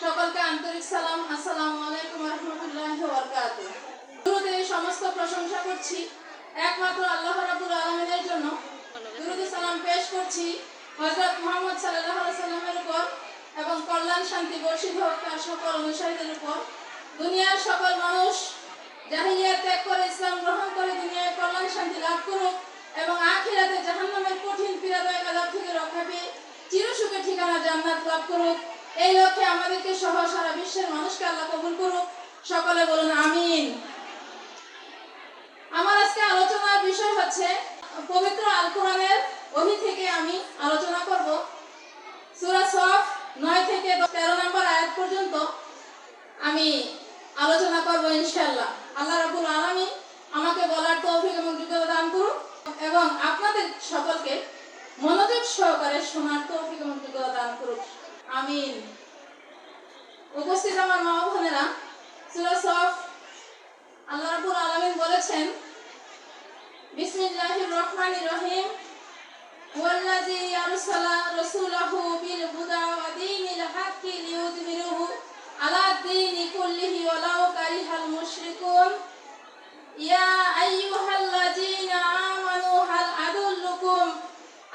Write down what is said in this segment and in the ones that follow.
সকলকে আন্তরিক সালাম। আসসালামু আলাইকুম ওয়া রাহমাতুল্লাহি ওয়া বারাকাতুহু। শুরুতে সমস্ত প্রশংসা করছি একমাত্র আল্লাহ রাব্বুল আলামিনের জন্য। দুরূদ সালাম পেশ করছি হযরত মুহাম্মদ সাল্লাল্লাহু আলাইহি সাল্লামের উপর এবং কল্যাণ শান্তি বর্ষিত হোক তার সকল অনুসারীদের উপর। দুনিয়ার সকল মানুষ জাহিলিয়াত ত্যাগ করে ইসলাম গ্রহণ করে দুনিয়ায় কল্যাণ শান্তি লাভ করুক এবং আখিরাতে জাহান্নামের কঠিন পীড়াদায়ক আযাব থেকে রক্ষা পেয়ে চিরসুখে ঠিকানা জান্নাত লাভ করুক। এই লক্ষ্যে আমাদেরকে সহ সারা বিশ্বের মানুষকে আল্লাহ কবুল করুক। সকলে বলুন আমিন। আমার আজকে আলোচনার বিষয় হচ্ছে পবিত্র আল কোরআনের ওহী থেকে আমি আলোচনা করব। সূরা সফ 9 থেকে 13 নম্বর আয়াত পর্যন্ত আমি আলোচনা করব ইনশাআল্লাহ। আল্লাহ রাব্বুল আলামিন আমাকে বলার তৌফিক এবং যোগ্যতা দান করুন এবং আপনাদের সকলকে মনোযোগ সহকারে শোনার তৌফিক এবং যোগ্যতা দান করুন। আমিন। উপস্থিত আমার মা ও বোনেরা, সূরা সফ আল্লাহ রাব্বুল আলামিন বলেছেন, বিসমিল্লাহির রহমানির রহিম, ওয়াল্লাযী আরসালা রাসূলাহু বিল হুদা ওয়া দীনিল হাক্কি লিইয়ুযহিরাহু আলা দ্বীনি কুল্লিহি ওয়ালাউ কারিহাল মুশরিকুন। ইয়া আইয়ুহাল্লাযীনা আমানু হাল আদুল্লুকুম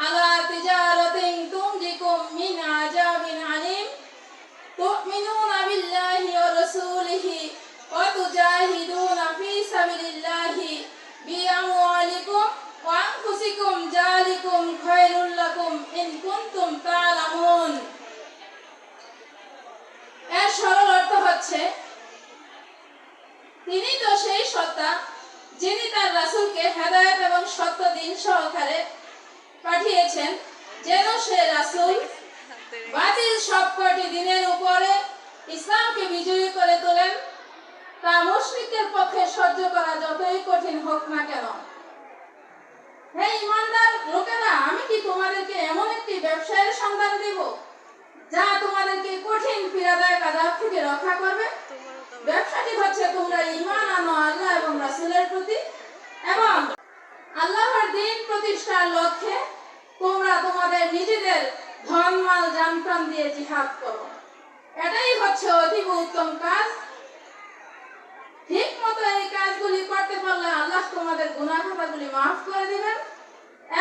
আলা তিজারাতিন তুনজিকুম মিন আযাবিন আলীম তু'মিনুনা বিল্লাহি ওয়া রাসূলিহি ওয়া তুজাহিদুনা ফী সাবিলিল্লাহি বিআমওয়ালিকুম ওয়া আনফুসিকুম যালিকুম খায়রুল লাকুম ইন কুনতুম তা'লামুন। এর সরল অর্থ হচ্ছে, তিনি তো সেই সত্তা যিনি তার রাসূলকে হেদায়েত এবং সত্য দিন সহকারে পাঠিয়েছেন, যেন সে রাসূল বাতিল সবকটি দিনের উপরে ইসলামকে বিজয়ী করে তোলেন, তা মুশরিকদের পক্ষে সহ্য করা যতই কঠিন হোক না কেন। হে ঈমানদার লোকেরা, আমি কি তোমাদেরকে এমন একটি ব্যবসায়ের সন্ধান দেব যা তোমাদেরকে কঠিন পীড়াদায়ক আযাব থেকে রক্ষা করবে? ব্যবসাটি হচ্ছে তোমরা ঈমান আনো আল্লাহ এবং রাসূলের প্রতি এবং আল্লাহর দ্বীন প্রতিষ্ঠার লক্ষ্যে তোমরা তোমাদের নিজেদের ধন মাল জান-প্রাণ দিয়ে জিহাদ করো। এটাই হচ্ছে অতীব উত্তম কাজ। ঠিক মতো এই কাজগুলি করতে পারলে আল্লাহ তোমাদের গুনাহ খাতাগুলি মাফ করে দিবেন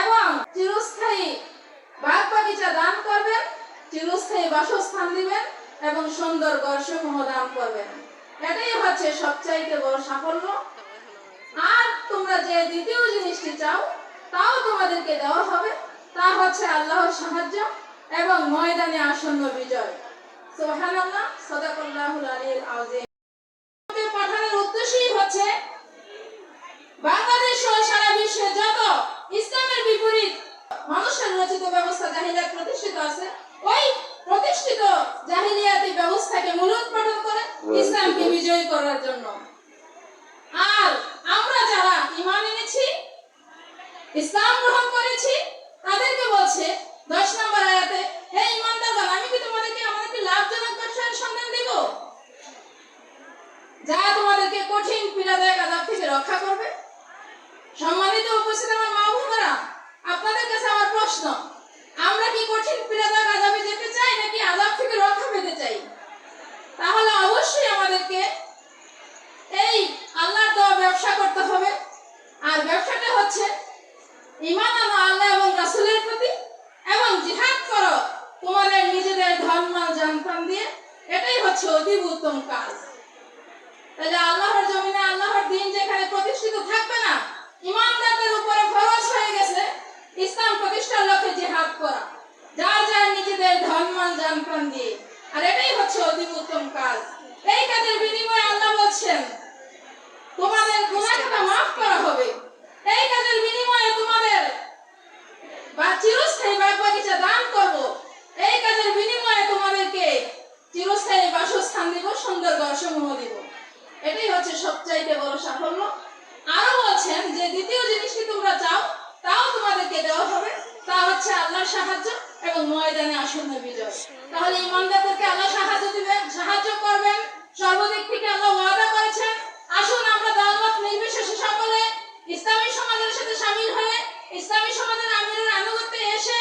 এবং চিরস্থায়ী বাগ বাগিচা দান করবেন, চিরস্থায়ী বাসস্থান দিবেন এবং সুন্দর ঘরসমূহ দান করবেন। এটাই হচ্ছে সবচাইতে বড় সাফল্য। আর তোমরা যে দ্বিতীয় জিনিসটি চাও তাও তোমাদেরকে দেওয়া হবে, তা হচ্ছে আল্লাহর সাহায্য এবং ময়দানে আসন্ন বিজয়। সুবহানাল্লাহ, সাদাকাল্লাহুল আলিয়্যুল আযীম। পাঠানোর উদ্দেশ্যই হচ্ছে বাংলাদেশ সহ সারা বিশ্বে যত ইসলামের বিপরীত মানুষের রচিত ব্যবস্থা জাহিলিয়াত প্রতিষ্ঠিত আছে, ওই প্রতিষ্ঠিত জাহিলিয়াতি ব্যবস্থাকে মূলোৎপাটন করে ইসলামকে বিজয়ী করার জন্য। আর আমরা যারা ঈমান এনেছি, ইসলাম গ্রহণ করেছি, তাদেরকে বলছে 10 নম্বর আয়াতে, হে ঈমানদারগণ, আমি কি তোমাদেরকে আমাদেরকে লাভজনক ব্যবসার সন্ধান দেব যা তোমাদেরকে কঠিন পীড়াদায়ক আযাব থেকে রক্ষা করবে? সম্মানিত উপস্থিত আমার মা বোনেরা, আপনাদের কাছে আমার প্রশ্ন, আমরা কি কঠিন পীড়াদায়ক আযাবে যেতে চাই নাকি আযাব থেকে রক্ষা পেতে চাই? তাহলে অবশ্যই আমাদেরকে এই আল্লাহর দেওয়া ব্যবসা করতে হবে। আর ব্যবসাটা হচ্ছে ঈমান আনো আল্লাহ এবং রাসূলের প্রতি এবং জিহাদ করো তোমাদের নিজেদের ধন মাল জান-প্রাণ দিয়ে। এটাই হচ্ছে অতীব উত্তম কাজ। তাহলে আল্লাহর জমিনে আল্লাহর দ্বীন যেখানে প্রতিষ্ঠিত থাকবে না, ঈমানদারদের উপরে ফরজ হয়ে গেছে ইসলাম প্রতিষ্ঠার লক্ষ্যে জিহাদ করা, যার যার নিজেদের ধন মাল জান-প্রাণ দিয়ে। আর এটাই হচ্ছে অতীব উত্তম কাজ। এই কাজের বিনিময়ে আল্লাহ বলছেন তোমাদের গুনাহ খাতা মাফ করা হবে। এই কাজের বিনিময়ে তোমাদের চিরস্থায়ী বাগ বাগিচা দান করব। এই কাজের বিনিময়ে তোমাদেরকে চিরস্থায়ী বাসস্থান দিব, সুন্দর ঘরসমূহ দিব। এটাই হচ্ছে সবচাইতে বড় সাফল্য। আরো বলছেন যে দ্বিতীয় জিনিসটি তোমরা চাও তাও তোমাদেরকে দেওয়া হবে, তা হচ্ছে আল্লাহর সাহায্য এবং ময়দানে আসন্ন বিজয়। তাহলে ঈমানদারদেরকে আল্লাহ সাহায্য দিবেন, সাহায্য করবেন, সর্বদিক থেকে আল্লাহ ওয়াদা করেছেন। আসুন আমরা দলমত নির্বিশেষে সকলে ইসলামী সমাজের সাথে শামিল হয়ে ইসলামী সমাজের আমিরের আনুগত্যে এসে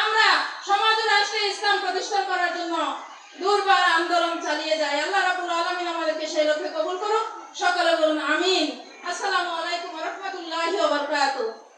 আমরা সমাজ ও রাষ্ট্রে ইসলাম প্রতিষ্ঠা করার জন্য দুর্বার আন্দোলন বারাকাতুহু।